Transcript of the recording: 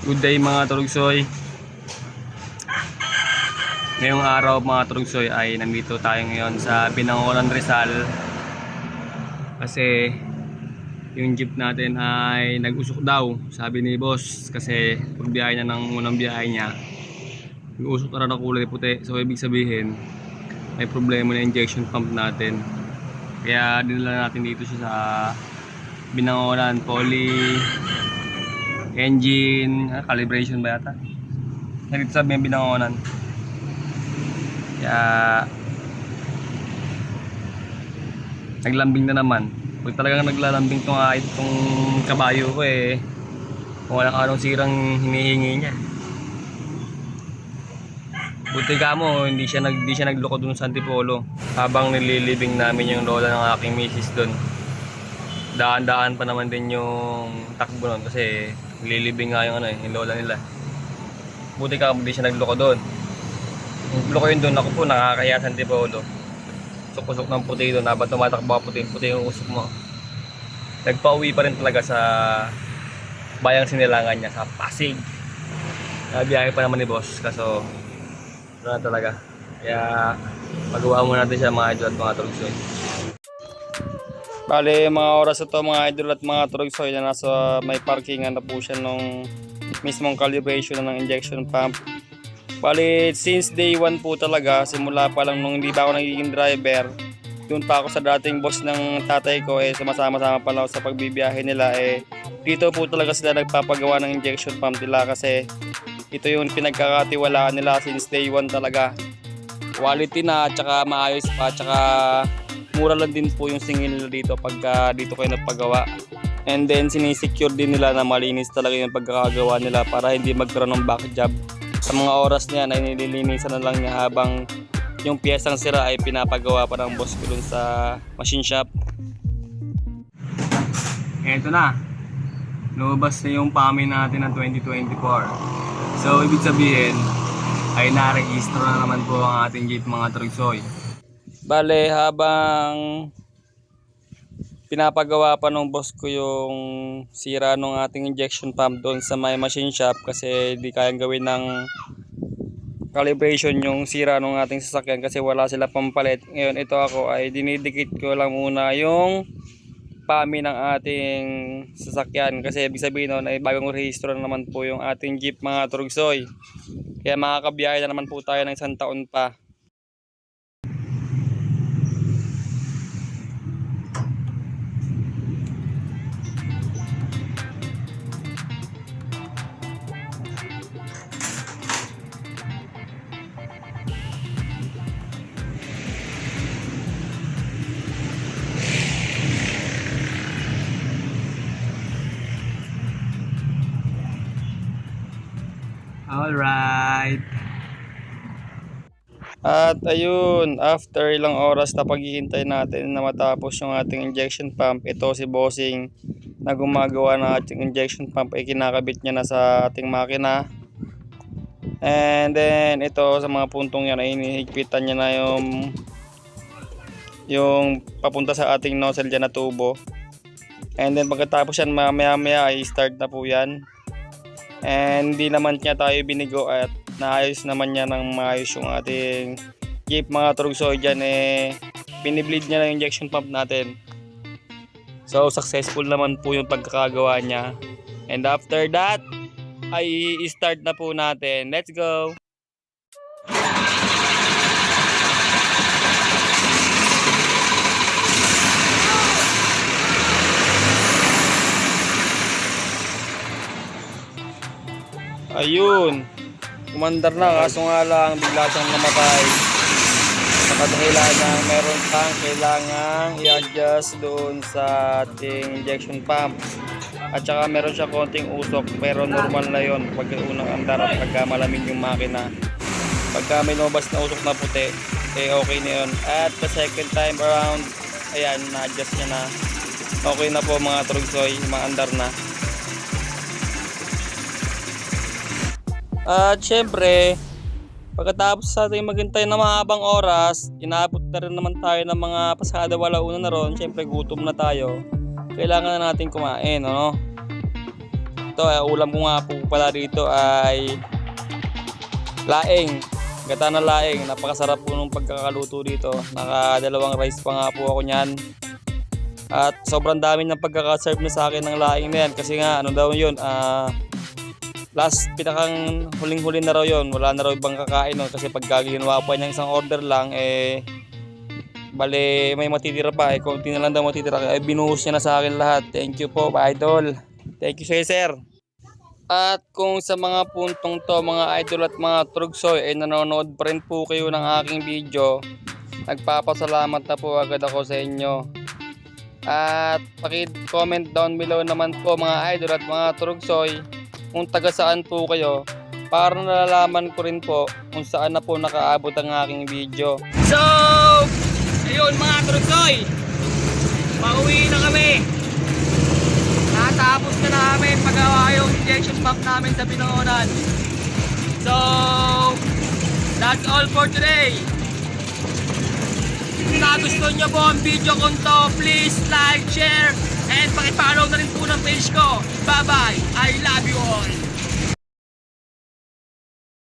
Good day mga Turugsoy. Ngayong araw mga Turugsoy ay nandito tayo ngayon sa Binangonan, Rizal. Kasi yung jeep natin ay nag-usok daw, sabi ni boss. Kasi pagbiyahe niya ng unang biyahe niya, nag-usok na ng kulay puti. So ibig sabihin may problema na injection pump natin. Kaya dinala natin dito siya sa Binangonan Poly Engine calibration ba yata? Nandito sa Binangonan. Kaya naglambing na naman. Pag talagang naglalambing itong kabayo ko kung walang anong sirang hinihingi niya. Buti ka mo, hindi siya nagloko dun sa Antipolo habang nililibing namin yung lola ng aking misis dun. Daan-daan pa naman din yung takbo nun kasi nililibing nga yung lola nila. Buti ka mo, hindi siya nagloko dun. Yung bloko yun dun, ako po nakakaya sa Antipolo. Usok-usok ng puti doon, habang tumatakbo puti yung usok mo. Nagpa-uwi pa rin talaga sa bayang sinilangan niya, sa Pasig. Biyahe pa naman ni boss, kaso na talaga. Kaya magawa muna natin siya mga idol at mga Turugsoy. Bale, mga oras ito mga idol at mga Turugsoy na nasa may parkingan na po siya nung mismong calibration ng injection pump. Bale, since day 1 po talaga, simula pa lang nung hindi pa ako nagiging driver, doon pa ako sa dating boss ng tatay ko, sumasama-sama pa lang sa pagbibiyahe nila. Dito po talaga sila nagpapagawa ng injection pump nila kasi ito yung pinagkakatiwalaan nila since day 1 talaga. Quality na, tsaka maayos pa, tsaka mura lang din po yung singil nila dito pagka dito kayo nagpagawa. And then sinisecure din nila na malinis talaga yung pagkakagawa nila para hindi magkaroon ng back job. Sa mga oras niya ay nililinisan na lang niya habang yung piyesang sira ay pinapagawa pa ng boss ko dun sa machine shop. Eto na, lumabas na yung PAMI natin ng 2024. So ibig sabihin ay narehistro na naman po ang ating jeep mga Turugsoy. Bale, habang pinapagawa pa ng boss ko yung sira ng ating injection pump doon sa my machine shop kasi di kayang gawin ng calibration yung sira ng ating sasakyan kasi wala sila pampalit. Ngayon ito ako ay dinidikit ko lang muna yung PAMI ng ating sasakyan kasi ibig sabihin nun ay bagong rehistro na naman po yung ating jeep mga Turugsoy. Kaya makakabiyahe na naman po tayo ng isang taon pa. Alright. At ayun, after ilang oras na paghihintay natin na matapos yung ating injection pump, ito si Bossing na gumagawa ng ating injection pump ay kinakabit niya na sa ating makina. And then ito sa mga puntong yan ay hinihigpitan niya na yung papunta sa ating nozzle dyan na tubo. And then pagkatapos yan maya ay start na po yan. And hindi naman niya tayo binigo at naayos naman niya ng maayos yung ating jeep mga Turugsoy dyan. Binibleed niya na yung injection pump natin. So successful naman po yung pagkakagawa niya. And after that ay i-start na po natin. Let's go! Ayun, umandar na kaso nga lang bigla siyang namatay. Kailangan meron kang kailangan i-adjust doon sa ating injection pump. At saka meron siya konting usok pero normal na yon pag unang andar at pagka malamig yung makina. Pagka may lumabas na usok na puti, okay na yun. At the second time around, ayan, na-adjust niya na. Okay na po mga Turugsoy, maandar na. At syempre, pagkatapos sa ating maghintay na mahabang oras, inaabot na rin naman tayo ng mga pasada walauna na ron. Syempre gutom na tayo. Kailangan na natin kumain, ano? ito, ulam ko nga po pala dito ay laing. Gata na laing. Napakasarap po nung pagkakaluto dito. Nakadalawang rice pa nga po ako niyan. At sobrang dami ng pagkakaserve na sa akin ng laing na yan. Kasi nga, ano daw yun, last pinakang huling-huli na raw yun. Wala na raw ibang kakain nun. Kasi pag ginawa pa niyang isang order lang, bale may matitira pa. Konti na lang daw matitira. Binuhos niya na sa akin lahat. Thank you po, idol. Thank you sa'yo, sir. At kung sa mga puntong to, mga idol at mga trugsoy, ay nanonood pa rin po kayo ng aking video, nagpapasalamat na po agad ako sa inyo. At paki-comment down below naman po mga idol at mga trugsoy kung taga saan po kayo, para nalalaman ko rin po kung saan na po nakaabot ang aking video. So, ayun mga trugsoy, pauwi na kami. Natapos na namin pagawa yung injection pump namin sa Binangonan. So, that's all for today. Kung nagustuhan nyo po ang video ko to, please like, share, and pakipollow na rin po ng page ko. Bye bye, I love you all.